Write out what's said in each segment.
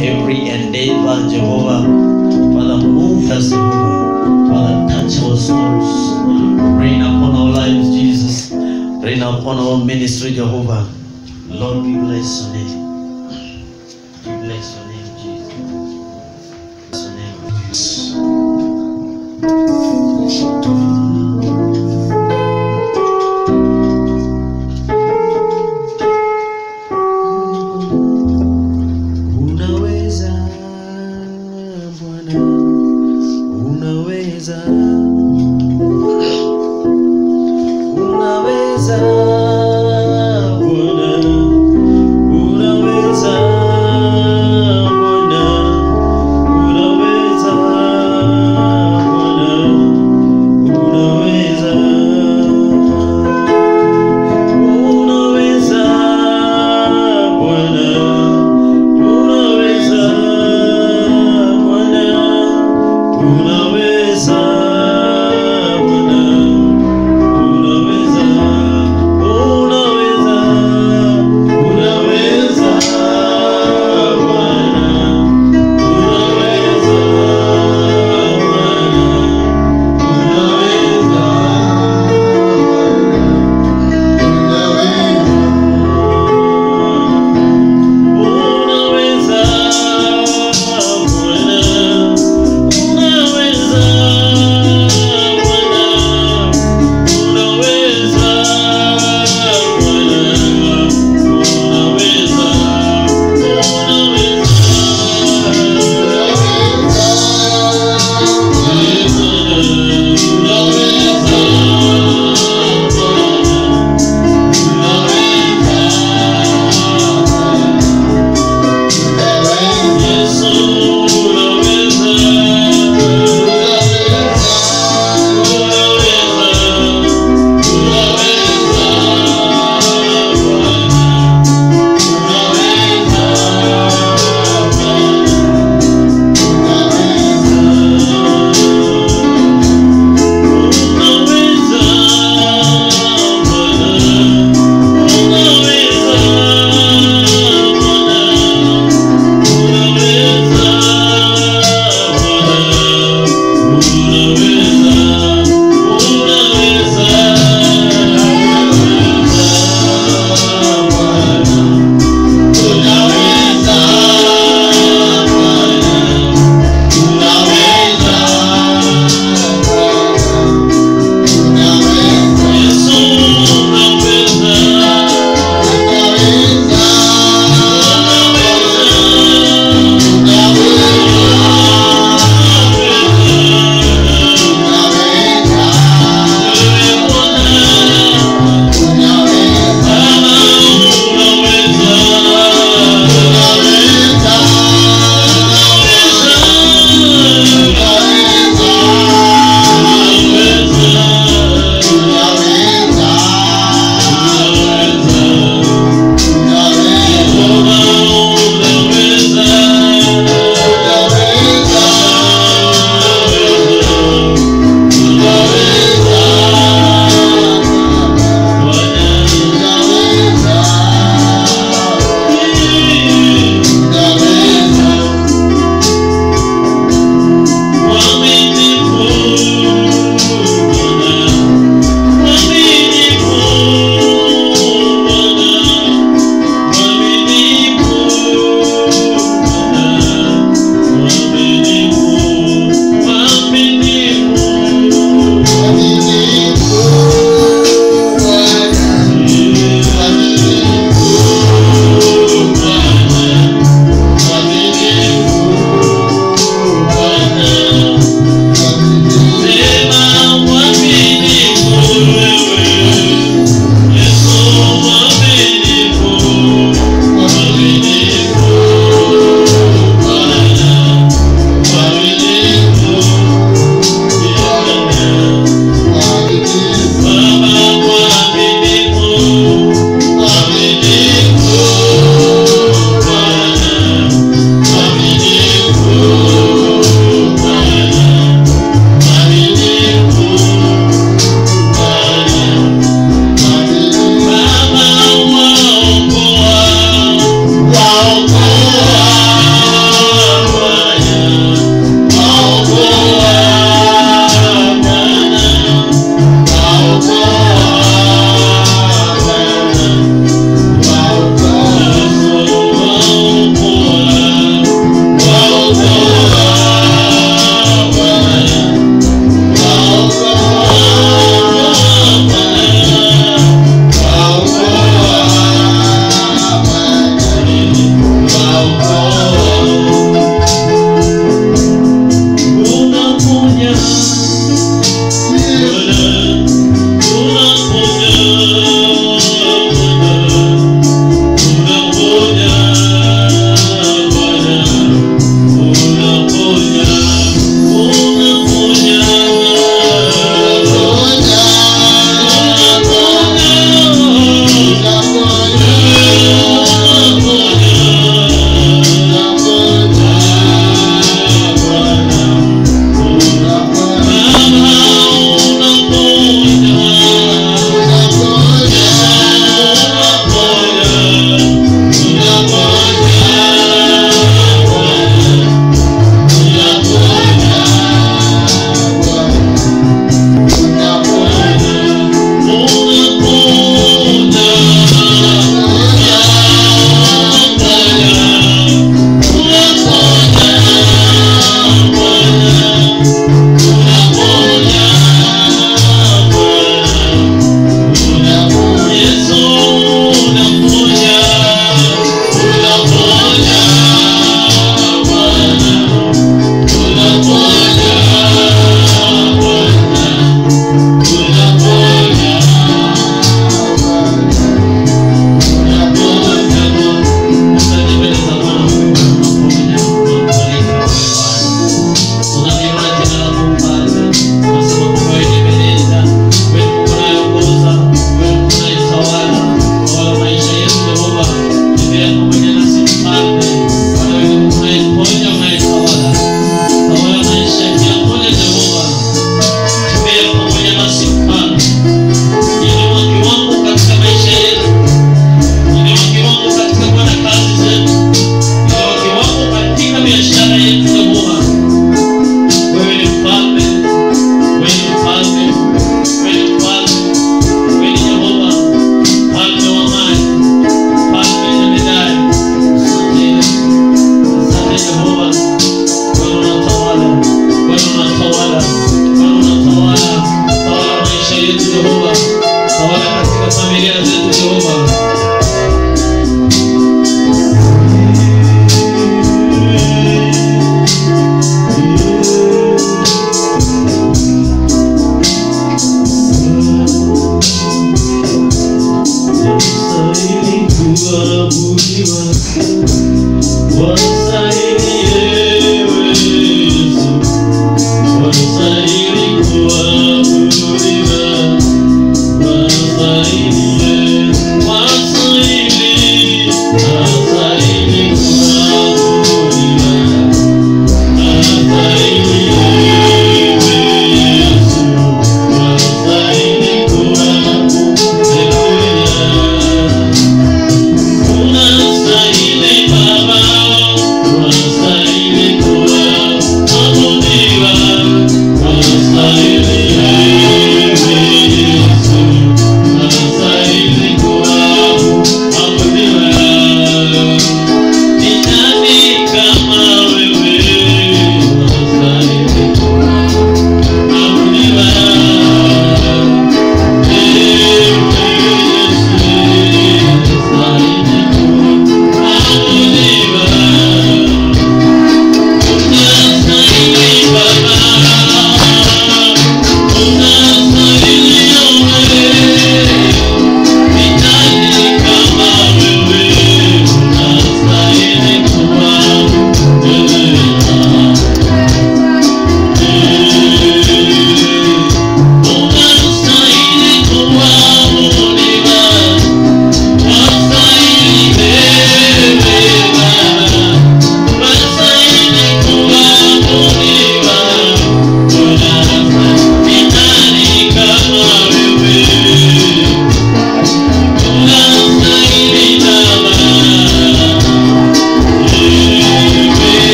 every endeavor, Jehovah. Father, move us, Jehovah. Father, touch our souls. Rain upon our lives, Jesus. Rain upon our ministry, Jehovah. Lord, we bless your name. We bless your name, Jesus. Bless your name. Unaweza, Bwana. Unaweza. Unaweza. Bwana. Unaweza.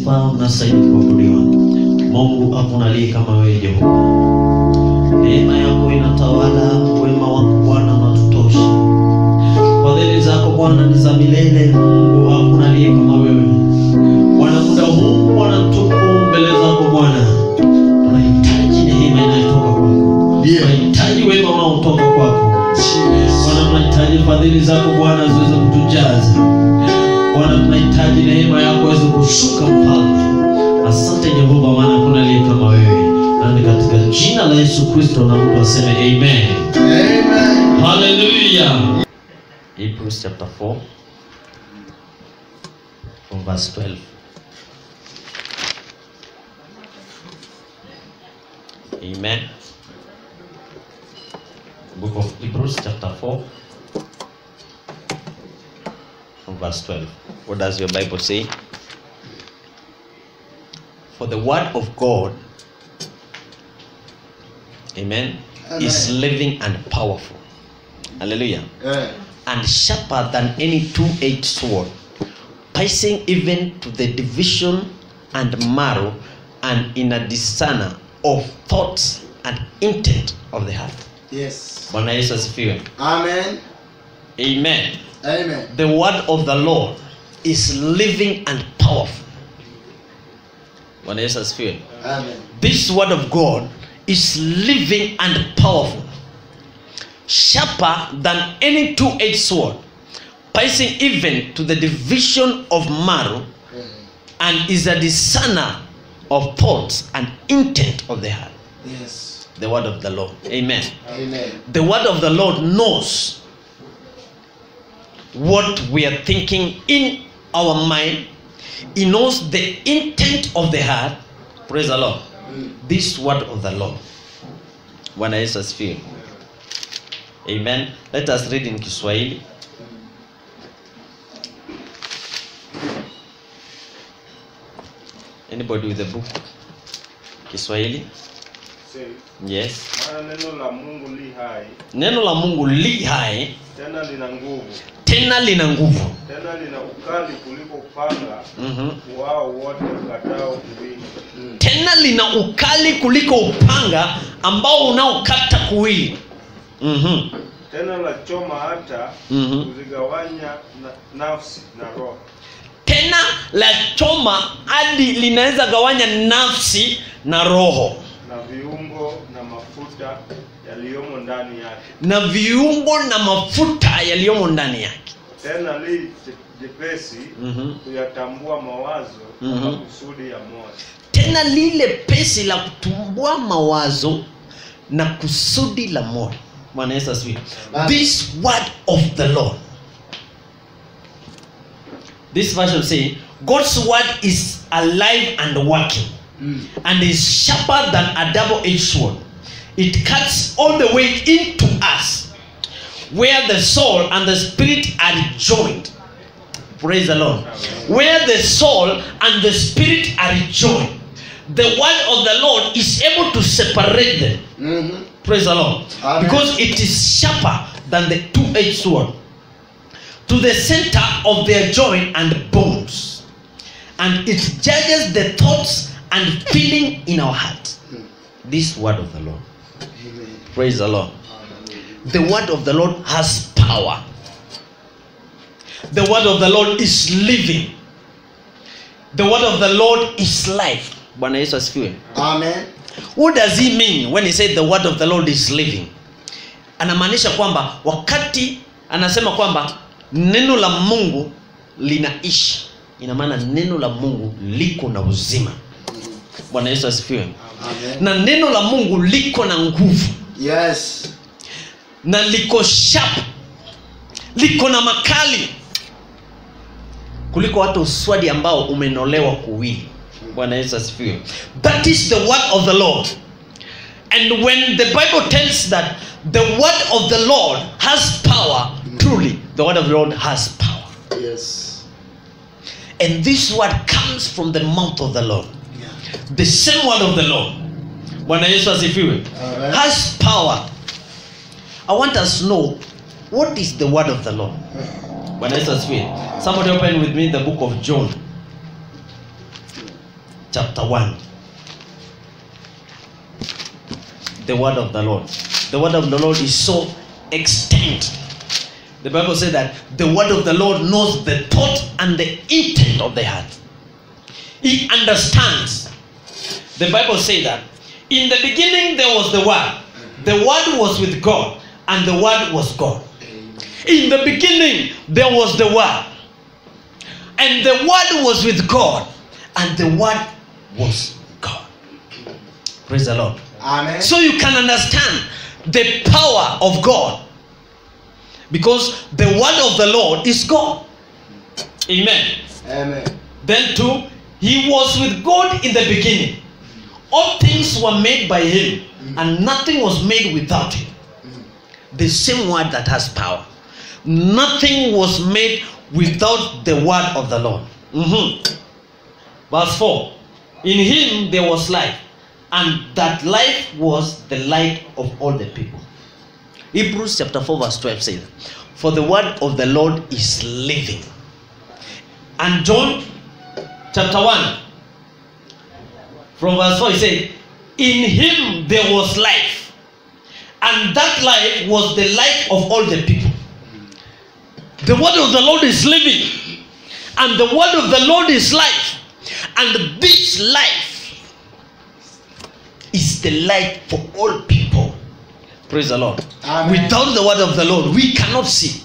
sifa, unastahili kuabudiwa. Mungu hakuna aliye kama wewe Jehova. Neema yako inatawala, wema wako Bwana unatutosha. Fadhili zako Bwana ni za milele. Mungu hakuna aliye kama wewe. Bwana, muda huu Bwana tuko mbele zako Bwana. Tunahitaji neema inayotoka kwako. Tunahitaji wema unaotoka kwako. Bwana, tunahitaji fadhili zako Bwana ziweze kutujaza. Bwana, tunahitaji neema yako iweze kushuka Mfalme. Asante Jehova, maana kuna aliye kama wewe. Na ni katika jina la Yesu Kristo na mtu aseme amen. Amen. Hallelujah. Hebrews chapter 4 from verse 12. Amen. Book of Hebrews chapter 4 from verse 12. What does your Bible say? For the word of God, amen, is living and powerful. Hallelujah. And sharper than any two-edged sword, piercing even to the division and marrow, and in a discerner of thoughts and intent of the heart. Yes. Bwana Yesu asifiwe. Amen. Amen. Amen. The word of the Lord is living and powerful. Bwana Yesu asifiwe. Amen. This word of God is living and powerful, sharper than any two-edged sword, piercing even to the division of marrow, and is a discerner of thoughts and intent of the heart. Yes. The word of the Lord. Amen. Amen. The word of the Lord knows what we are thinking in our mind. He knows the intent of the heart. Praise the Lord. This word of the Lord. Bwana Yesu asifiwe. Amen. Let us read in Kiswahili. Anybody with a book? Kiswahili? Yes. Maana neno la Mungu li hai. Neno la Mungu li hai. Tena lina nguvu. Tena lina nguvu. Tena lina ukali kuliko upanga. Wao wote ukatao kuwili. Tena lina ukali kuliko upanga ambao unaokata kuwili. Tena la choma hata kuzigawanya nafsi na roho. Tena la choma hadi linaweza gawanya nafsi na roho. Na viungo na mafuta yaliyomo ndani yake. Na viungo na mafuta yaliyomo ndani yake. Tena li jepesi kuyatambua mawazo na kusudi ya moyo. Tena lile pesi la kutumbua mawazo na kusudi la moyo. Bwana Yesu asifiwe. This word of the Lord. This version say God's word is alive and working, and is sharper than a double-edged sword. It cuts all the way into us, where the soul and the spirit are joined. Praise the Lord. Where the soul and the spirit are joined, the word of the Lord is able to separate them. Praise the Lord. Amen. Because it is sharper than the two-edged sword, to the center of their joint and bones, and it judges the thoughts and feeling in our heart. This word of the Lord. Amen. Praise the Lord. The word of the Lord has power. The word of the Lord is living. The word of the Lord is life. Bwana Yesu asifiwe. Amen. What does he mean when he said the word of the Lord is living? Anamaanisha kwamba wakati anasema kwamba neno la Mungu linaishi, ina maana neno la Mungu liko na uzima. Bwana Yesu asifiwe. Amen. Na neno la Mungu liko na nguvu. Yes. Na liko sharp, liko na makali kuliko hata uswadi ambao umenolewa kuwili. Bwana Yesu asifiwe. That is the word of the Lord. And when the Bible tells that the word of the Lord has power, truly the word of the Lord has power. Yes. And this word comes from the mouth of the Lord. Yeah. The same word of the Lord, Bwana Yesu asifiwe, Amen. has power. I want us to know what is the word of the Lord. Bwana Yesu asifiwe. Somebody open with me the book of John. chapter 1. The word of the Lord. The word of the Lord is so extent. The Bible says that the word of the Lord knows the thought and the intent of the heart. He understands. The Bible says that in the beginning there was the word. The word was with God, and the word was God. In the beginning there was the word, and the word was with God, and the word was God. Praise the Lord. Amen. So you can understand the power of God, because the word of the Lord is God. Amen. Amen. Then too, he was with God in the beginning. All things were made by him, and nothing was made without him. The same word that has power. Nothing was made without the word of the Lord. Verse 4. In him there was life, and that life was the light of all the people. Hebrews chapter 4 verse 12 says, for the word of the Lord is living. And John chapter 1 from verse 4 he said, in him there was life, and that life was the light of all the people. The word of the Lord is living, and the word of the Lord is life, and this life is the light for all people. Praise the Lord. Amen. Without the word of the Lord we cannot see.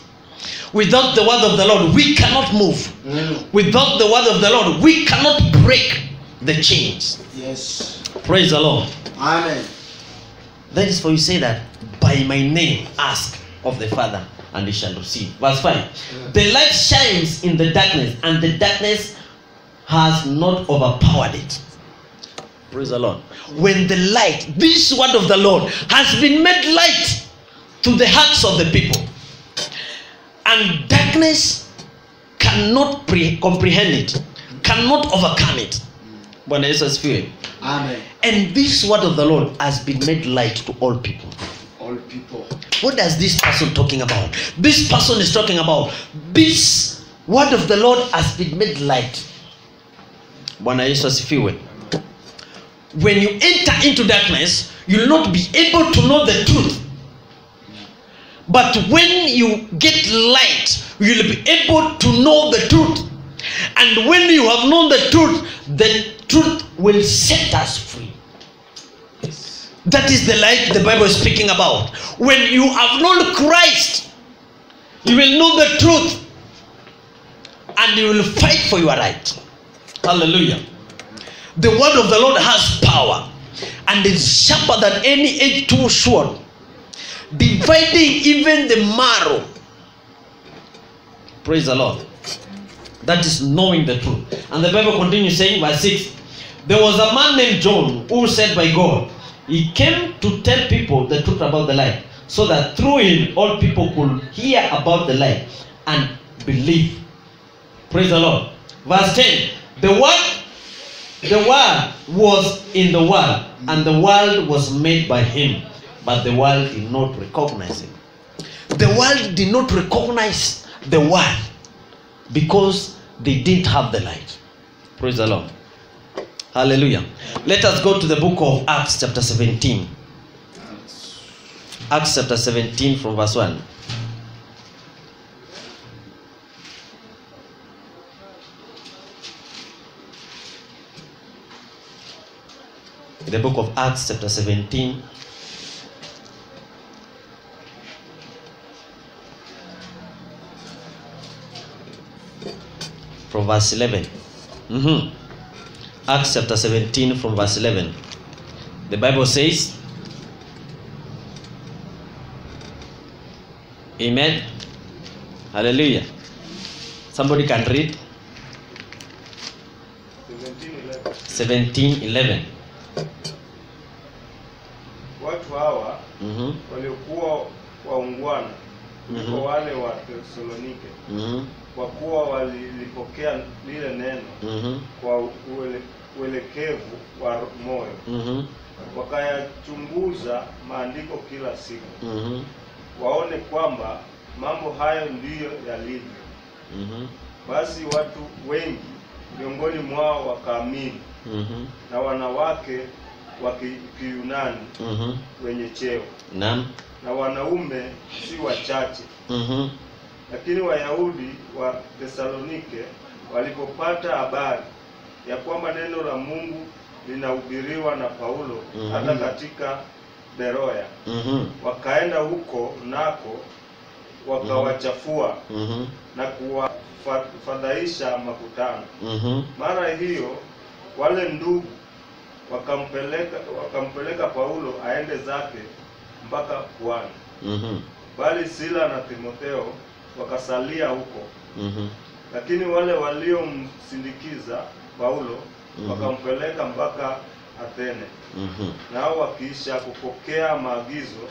Without the word of the Lord we cannot move. Without the word of the Lord we cannot break the chains. Yes. Praise the Lord. Amen. That is for you say that by my name ask of the Father, and he shall receive. Verse 5. The light shines in the darkness, and the darkness has not overpowered it. Praise the Lord. When the light, this word of the Lord has been made light to the hearts of the people, and darkness cannot comprehend it, cannot overcome it. Bwana Yesu asifiwe. Amen. And this word of the Lord has been made light to all people. All people. What does this person talking about? This person is talking about this word of the Lord has been made light. Bwana Yesu asifiwe. When you enter into darkness, you will not be able to know the truth. But when you get light, you will be able to know the truth. And when you have known the truth will set us free. That is the light the Bible is speaking about. When you have known Christ, you will know the truth, and you will fight for your right. Hallelujah. The word of the Lord has power, and is sharper than any edged sword, dividing even the marrow. Praise the Lord. That is knowing the truth. And the Bible continues saying, verse 6, there was a man named John who was sent by God. He came to tell people the truth about the light, so that through him all people could hear about the light and believe. Praise the Lord. Verse 10, the word was in the world, and the world was made by him, but the world did not recognize him. The world did not recognize the word because they didn't have the light. Praise the Lord. Hallelujah. Let us go to the book of Acts chapter 17. Acts chapter 17 from verse 1. The book of Acts chapter 17 from verse 11. Acts chapter 17 from verse 11. The Bible says, amen. Hallelujah. Somebody can read 17:11. Watu hawa waliokuwa waungwana kuliko wale wa Thesalonike, kwa kuwa walilipokea lile neno kwa uelekevu wa moyo, wakayachunguza maandiko kila siku, waone kwamba mambo hayo ndiyo yalivyo. Basi watu wengi miongoni mwao wakaamini, na wanawake wa Kiyunani wenye cheo. Naam. Na wanaume si wachache. Lakini Wayahudi wa Thesalonike walipopata habari ya kwamba neno la Mungu linahubiriwa na Paulo hata katika Beroya, wakaenda huko nako wakawachafua na kuwafadhaisha makutano. Mara hiyo wale ndugu wakampeleka Paulo aende zake mpaka pwani. Bali Sila na Timotheo wakasalia huko. Lakini wale waliomsindikiza Paulo wakampeleka mpaka Athene. Nao wakiisha kupokea maagizo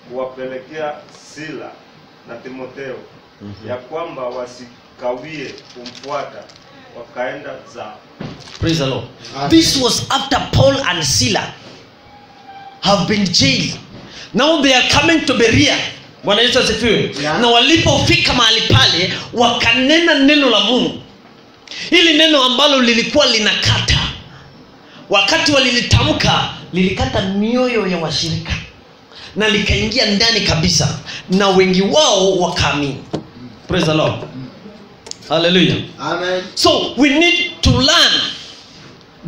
kuwapelekea Sila na Timotheo ya kwamba wasikawie kumfuata, wakaenda zao. Praise the Lord. This was after Paul and Silas have been jailed. Now they are coming to Berea. Bwana Yesu asifiwe. Na walipofika mahali pale wakanena neno la Mungu. Hili neno ambalo lilikuwa linakata. Wakati walilitamka lilikata mioyo ya washirika. Na likaingia ndani kabisa, na wengi wao wakaamini. Praise the Lord. Hallelujah. Amen. So we need to learn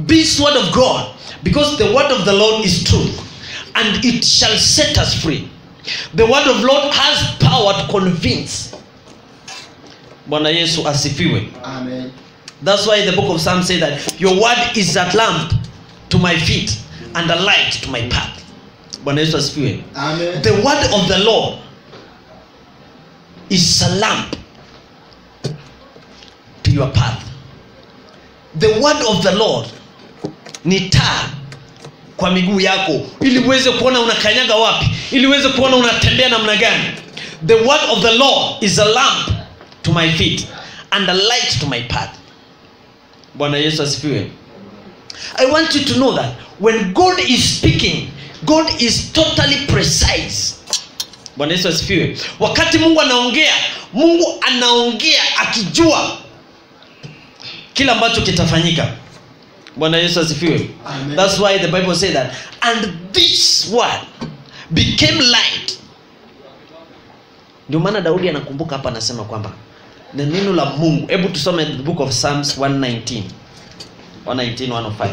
this word of God, because the word of the Lord is truth and it shall set us free. The word of Lord has power to convince. Bwana Yesu asifiwe. Amen. That's why the book of Psalms says that your word is a lamp to my feet and a light to my path. Bwana Yesu asifiwe. Amen. The word of the Lord is a lamp to your path. The word of the Lord ni taa kwa miguu yako, ili uweze kuona unakanyaga wapi, ili uweze kuona unatembea namna gani. The word of the Lord is a lamp to my feet and a light to my path. Bwana Yesu asifiwe. I want you to know that when God is speaking, God is totally precise. Bwana Yesu asifiwe. Wakati Mungu anaongea, Mungu anaongea akijua kila ambacho kitafanyika. Bwana Yesu asifiwe. That's why the Bible says that, and this word became light. Ndio maana Daudi anakumbuka hapa, anasema kwamba na neno la Mungu. Hebu tusome the book of Psalms 119 105.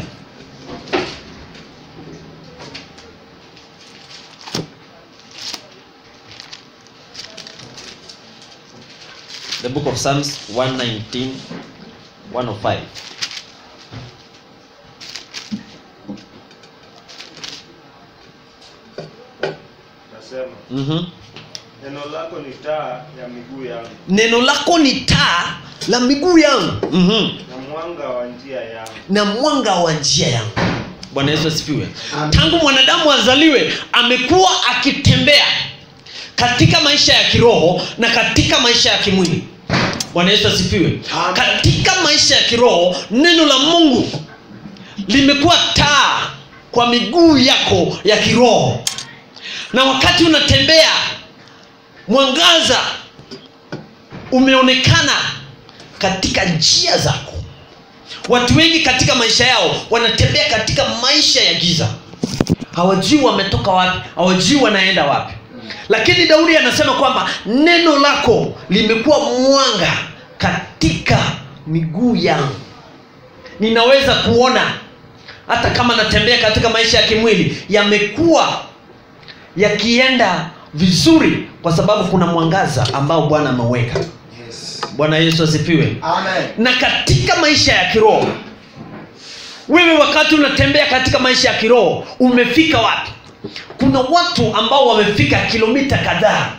The book of Psalms 119 105. Nasema neno lako ni taa ya miguu yangu. Neno lako ni taa la miguu yangu. Na mwanga wa njia yangu. Na mwanga wa njia yangu. Bwana Yesu asifiwe. Tangu mwanadamu azaliwe amekuwa akitembea katika maisha ya kiroho na katika maisha ya kimwili. Bwana Yesu asifiwe. Katika maisha ya kiroho, neno la Mungu limekuwa taa kwa miguu yako ya kiroho. Na wakati unatembea, mwangaza umeonekana katika njia zako. Watu wengi katika maisha yao wanatembea katika maisha ya giza. Hawajui wametoka wapi, hawajui wanaenda wapi. Lakini Daudi anasema kwamba neno lako limekuwa mwanga katika miguu yangu. Ninaweza kuona hata kama natembea katika maisha ya kimwili, yamekuwa yakienda vizuri kwa sababu kuna mwangaza ambao Bwana ameweka. Yes. Bwana Yesu asifiwe. Amen. Na katika maisha ya kiroho, wewe wakati unatembea katika maisha ya kiroho, umefika wapi? Kuna watu ambao wamefika kilomita kadhaa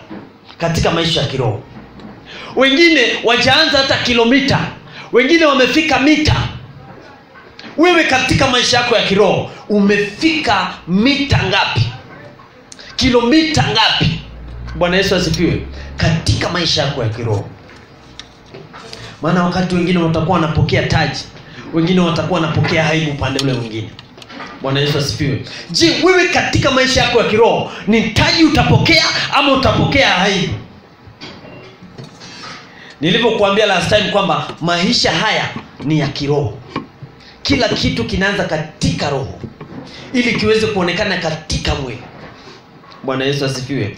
katika maisha ya kiroho. Wengine wajaanza hata kilomita, wengine wamefika mita. Wewe katika maisha yako ya kiroho umefika mita ngapi? Kilomita ngapi? Bwana Yesu asifiwe. Katika maisha yako ya kiroho. Maana wakati wengine watakuwa wanapokea taji, wengine watakuwa wanapokea aibu pande ule mwingine. Bwana Yesu asifiwe. Je, wewe katika maisha yako ya kiroho ni taji utapokea ama utapokea aibu? Nilivyokuambia last time kwamba maisha haya ni ya kiroho. kila kitu kinaanza katika roho ili kiweze kuonekana katika mwili. Bwana Yesu asifiwe.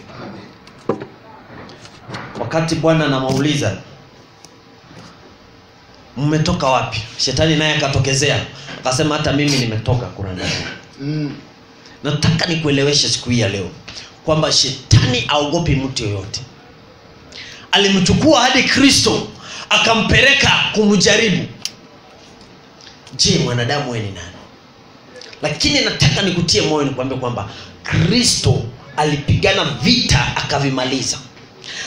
Wakati Bwana anamauliza mmetoka wapi, shetani naye akatokezea akasema hata mimi nimetoka kuranda. Nataka nikueleweshe siku hii ya leo kwamba shetani aogopi mtu yoyote. Alimchukua hadi Kristo akampeleka kumjaribu. Je, mwanadamu wewe ni nani? Lakini nataka nikutie moyo nikwambie kwamba Kristo alipigana vita akavimaliza,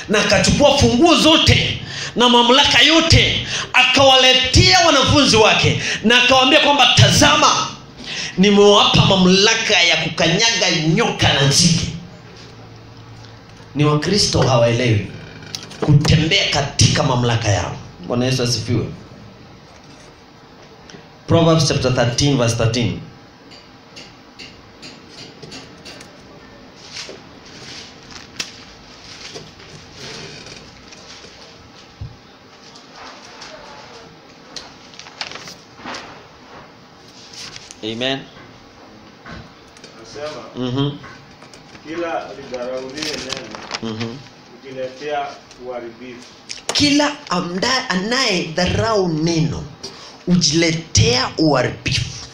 na akachukua funguo zote na mamlaka yote akawaletea wanafunzi wake, na akawaambia kwamba tazama, nimewapa mamlaka ya kukanyaga nyoka na nzige. Ni Wakristo hawaelewi kutembea katika mamlaka yao. Bwana Yesu asifiwe. Proverbs chapter 13 verse 13. Amen. Nasema kila lidharaulie neno ukiletea uharibifu. Kila anaye dharau neno ujiletea uharibifu.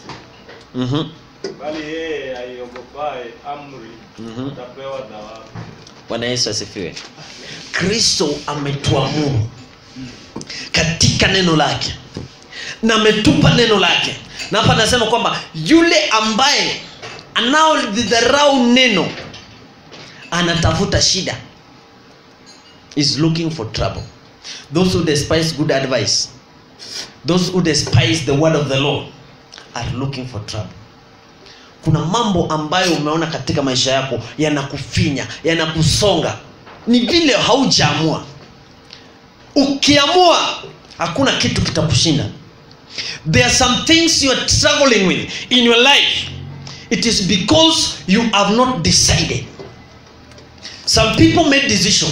Bali yeye aiogopaye amri atapewa thawabu. Bwana Yesu asifiwe. Kristo ametuamuru katika neno lake na ametupa neno lake. Na hapa nasema kwamba yule ambaye anaodharau neno anatafuta shida, is looking for trouble. Those who despise good advice, those who despise the word of the Lord are looking for trouble. Kuna mambo ambayo umeona katika maisha yako yanakufinya, yanakusonga, ni vile haujaamua. Ukiamua hakuna kitu kitakushinda. There are some things you are struggling with in your life. It is because you have not decided. Some people made decision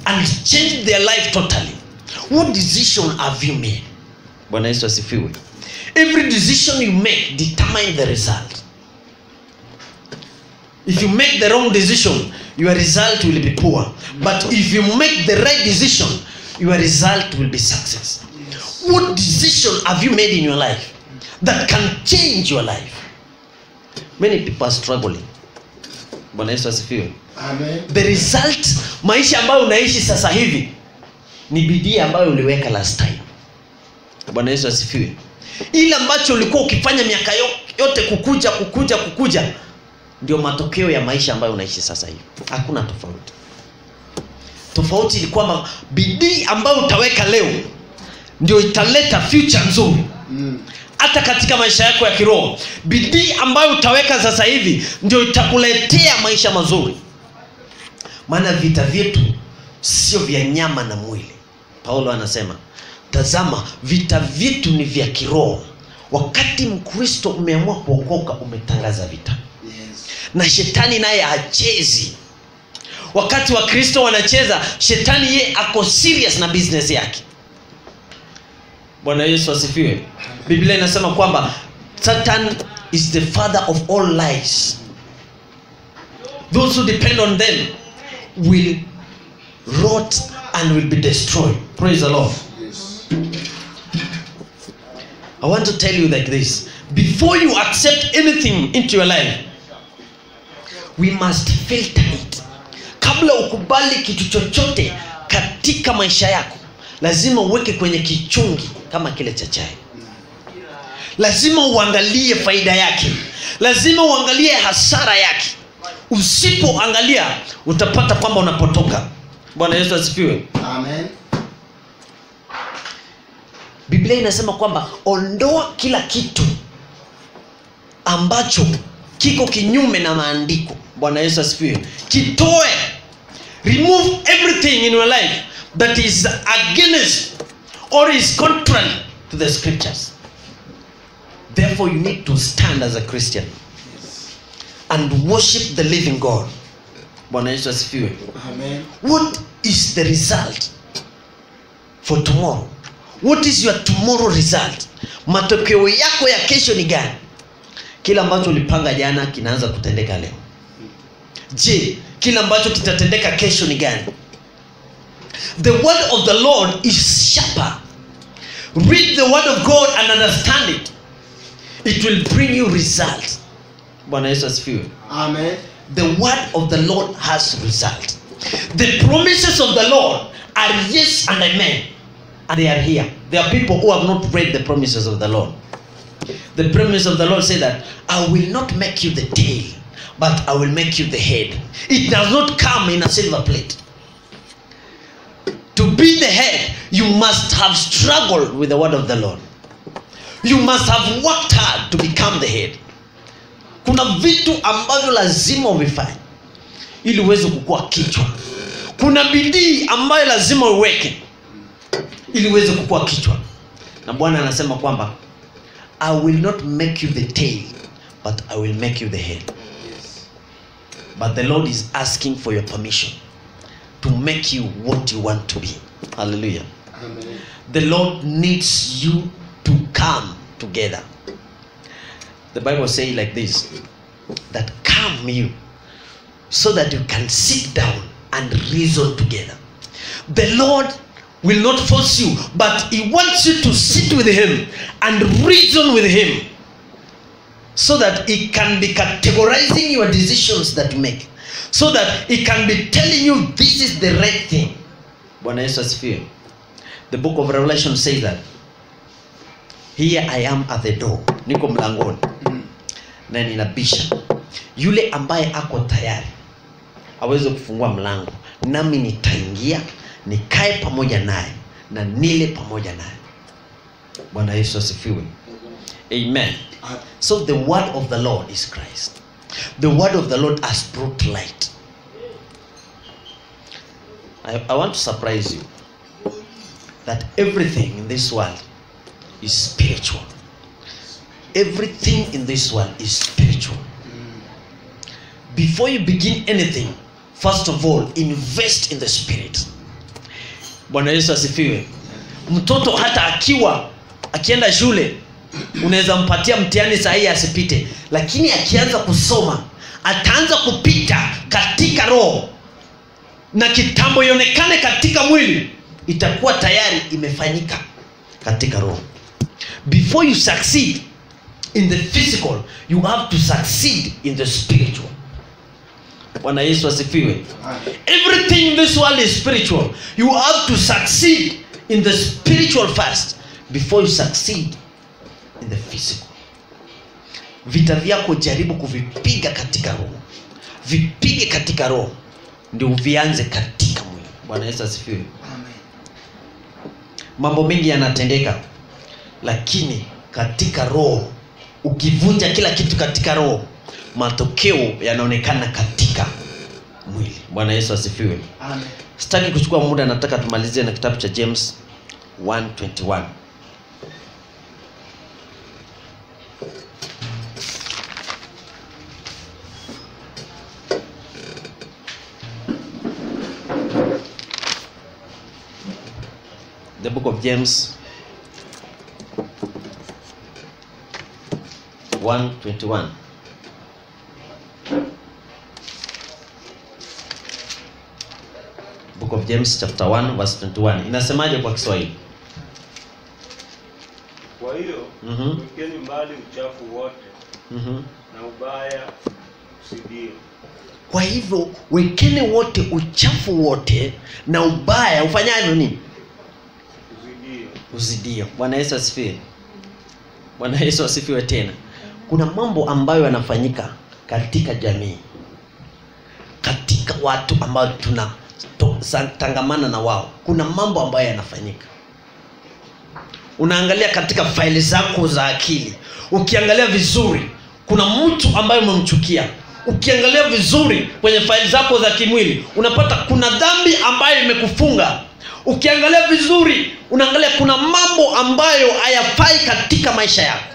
and changed their life totally. What decision have you made? Bwana Yesu asifiwe. Every decision you make determines the result. If you make the wrong decision, your result will be poor. But if you make the right decision, your result will be success. What decision have you made in your life that can change your life? Many people are struggling. Bwana Yesu asifiwe. Amen. The result, maisha ambayo unaishi sasa hivi ni bidii ambayo uliweka last time. Bwana Yesu asifiwe. Ile ambacho ulikuwa ukifanya miaka yote kukuja ndio matokeo ya maisha ambayo unaishi sasa hivi. Hakuna tofauti. Tofauti ni kwamba bidii ambayo utaweka leo ndio italeta future nzuri. Hata katika maisha yako ya kiroho, bidii ambayo utaweka sasa hivi ndio itakuletea maisha mazuri. Maana vita vyetu sio vya nyama na mwili. Paulo anasema, tazama, vita vyetu ni vya kiroho. Wakati Mkristo umeamua kuokoka, umetangaza vita. Yes. Na shetani naye hachezi. Wakati wa Kristo wanacheza, shetani ye ako serious na business yake. Bwana Yesu asifiwe. Biblia inasema kwamba Satan is the father of all lies. Those who depend on them will rot and will be destroyed. Praise the Lord. Yes. I want to tell you like this. Before you accept anything into your life, we must filter it. Kabla ukubali kitu chochote katika maisha yako, lazima uweke kwenye kichungi kama kile cha chai. Lazima uangalie faida yake. Lazima uangalie hasara yake. Usipoangalia utapata kwamba unapotoka. Bwana Yesu asifiwe. Amen. Biblia inasema kwamba ondoa kila kitu ambacho kiko kinyume na maandiko. Bwana Yesu asifiwe. Kitoe. Remove everything in your life that is against or is contrary to the scriptures. Therefore you need to stand as a Christian and worship the living God. Bwana Yesu asifiwe. Amen. What is the result for tomorrow? What is your tomorrow result? Matokeo yako ya kesho ni gani? Kila ambacho ulipanga jana kinaanza kutendeka leo. Je, kila ambacho kitatendeka kesho ni gani? The word of the Lord is sharper. Read the word of God and understand it. It will bring you results. Bwana Yesu asifiwe. Amen. The word of the Lord has result. The promises of the Lord are yes and amen. And they are here. There are people who have not read the promises of the Lord. The promise of the Lord say that I will not make you the tail, but I will make you the head. It does not come in a silver plate. To be the head, you must have struggled with the word of the Lord. You must have worked hard to become the head. Kuna vitu ambavyo lazima uvifanye ili uweze kukua kichwa. Kuna bidii ambayo lazima uweke ili uweze kukua kichwa. Na Bwana anasema kwamba I will not make you the tail, but I will make you the head. But the Lord is asking for your permission to make you what you want to be. Hallelujah. Amen. The Lord needs you to come together. The Bible says like this, that come you so that you can sit down and reason together. The Lord will not force you, but he wants you to sit with him and reason with him so that he can be categorizing your decisions that you make, so that he can be telling you this is the right thing. Bwana Yesu asifiwe. The book of Revelation says that here I am at the door, niko mlangoni na ninabisha. Yule ambaye ako tayari aweze kufungua mlango, nami nitaingia, nikae pamoja naye na nile pamoja naye. Bwana Yesu asifiwe. Amen. So the word of the Lord is Christ. The word of the Lord has brought light. I want to surprise you that everything in this world is spiritual. Everything in this world is spiritual. Before you begin anything, first of all, invest in the spirit. Bwana Yesu asifiwe. Mtoto hata akienda shule, unaweza mpatia mtihani sahihi asipite, lakini akianza kusoma, ataanza kupita katika roho, na kitambo ionekane katika mwili, itakuwa tayari imefanyika katika roho. Before you succeed in the physical, you have to succeed in the spiritual. Bwana Yesu asifiwe. Everything in this world is spiritual. You have to succeed in the spiritual first before you succeed in the physical. Vita vyako jaribu kuvipiga katika roho. Vipige katika roho ndio uvianze katika mwili. Bwana Yesu asifiwe. Amen. Mambo mengi yanatendeka, lakini katika roho, ukivunja kila kitu katika roho, matokeo yanaonekana katika mwili. Bwana Yesu asifiwe. Amen. Sitaki kuchukua muda, nataka tumalizie na kitabu cha James 1:21. The book of James 1:21. Book of James chapter 1 verse 21. Inasemaje kwa Kiswahili? Kwa hiyo wekeni mbali uchafu wote na ubaya usidio. Kwa hivyo wekeni wote uchafu wote na ubaya ufanyaje nini? Uzidio. Bwana Yesu asifiwe. Bwana Yesu asifiwe tena. Kuna mambo ambayo yanafanyika katika jamii, katika watu ambao tunatangamana na wao. Kuna mambo ambayo yanafanyika. Unaangalia katika faili zako za akili, ukiangalia vizuri kuna mtu ambaye umemchukia. Ukiangalia vizuri kwenye faili zako za kimwili, unapata kuna dhambi ambayo imekufunga. Ukiangalia vizuri, unaangalia kuna mambo ambayo hayafai katika maisha yako.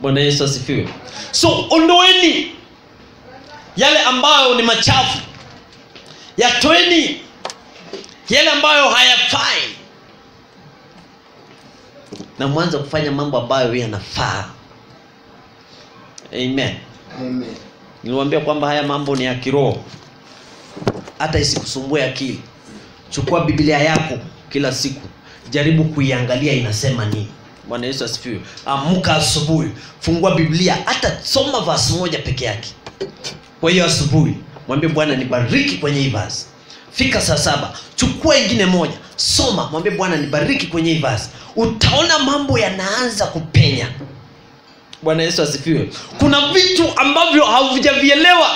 Bwana Yesu asifiwe. So ondoeni yale ambayo ni machafu, yatoeni yale ambayo hayafai, na mwanze kufanya mambo ambayo yanafaa. Amen. Amen. Niliwaambia kwamba haya mambo ni ya kiroho. Hata isikusumbue akili. Chukua Biblia yako kila siku, jaribu kuiangalia inasema nini. Bwana Yesu asifiwe. Amka asubuhi, fungua Biblia, hata soma verse moja peke yake. Kwa hiyo asubuhi mwambie Bwana nibariki kwenye hii verse. Fika saa 7, chukua ingine moja, soma, mwambie Bwana nibariki kwenye hii verse. Utaona mambo yanaanza kupenya. Bwana Yesu asifiwe. Kuna vitu ambavyo haujavielewa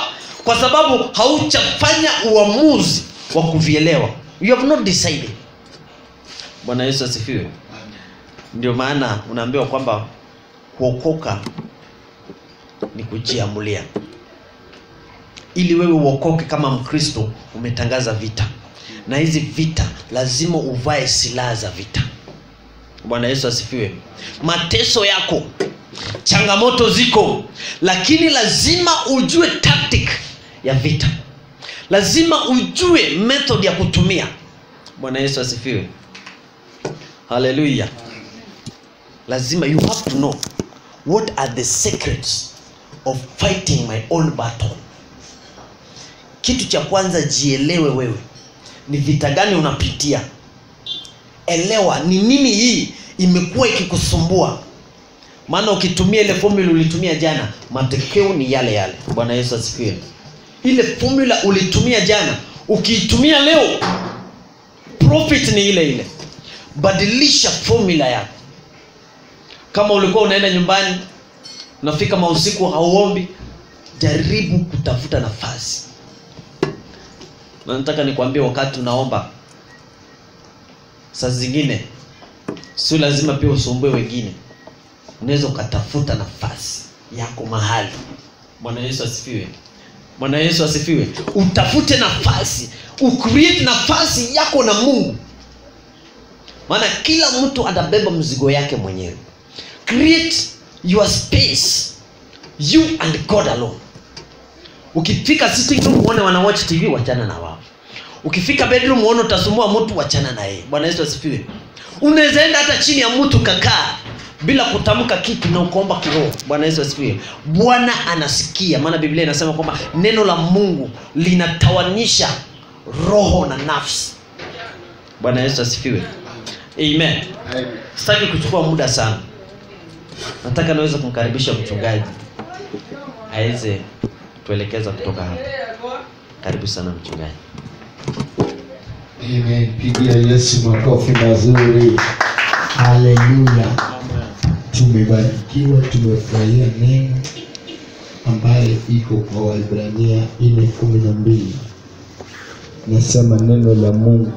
kwa sababu haujafanya uamuzi wa kuvielewa. You have not decided. Bwana Yesu asifiwe. Ndio maana unaambiwa kwamba kuokoka ni kujiamulia. Ili wewe uokoke kama Mkristo, umetangaza vita. Na hizi vita lazima uvae silaha za vita. Bwana Yesu asifiwe. Mateso yako, changamoto ziko, lakini lazima ujue tactic ya vita. Lazima ujue method ya kutumia. Bwana Yesu asifiwe. Hallelujah. Lazima you have to know what are the secrets of fighting my own battle. Kitu cha kwanza, jielewe wewe. Ni vita gani unapitia? Elewa ni nini hii imekuwa ikikusumbua. Maana ukitumia ile formula ulitumia jana, matokeo ni yale yale. Bwana Yesu asifiwe. Ile formula ulitumia jana, ukiitumia leo, profit ni ile ile. Badilisha formula yako. Kama ulikuwa unaenda nyumbani, unafika mausiku hauombi, jaribu kutafuta nafasi. Na nataka nikwambie, wakati unaomba, saa zingine sio lazima pia usumbue wengine. Unaweza ukatafuta nafasi yako mahali. Bwana Yesu asifiwe. Bwana Yesu asifiwe. Utafute nafasi, ucreate nafasi yako na Mungu. Maana kila mtu atabeba mzigo yake mwenyewe. Create your space, you and God alone. Ukifika sitting room uone wana watch TV, wachana na wao. Ukifika bedroom uone utasumbua mtu, wachana na yeye. Bwana Yesu asifiwe. Unaweza enda hata chini ya mtu kakaa bila kutamka kitu na ukaomba kiroho. Bwana Yesu asifiwe. Bwana anasikia, maana Biblia inasema kwamba neno la Mungu linatawanisha roho na nafsi. Bwana Yesu asifiwe. Amen. Amen. Sitaki kuchukua muda sana. Nataka niweze kumkaribisha mchungaji aweze tuelekeza kutoka hapa. Karibu sana mchungaji. Amen. Pigia Yesu makofi mazuri. Haleluya. Tumebarikiwa, tumefurahia neno ambaye iko kwa Waebrania 4:12. Nasema neno la Mungu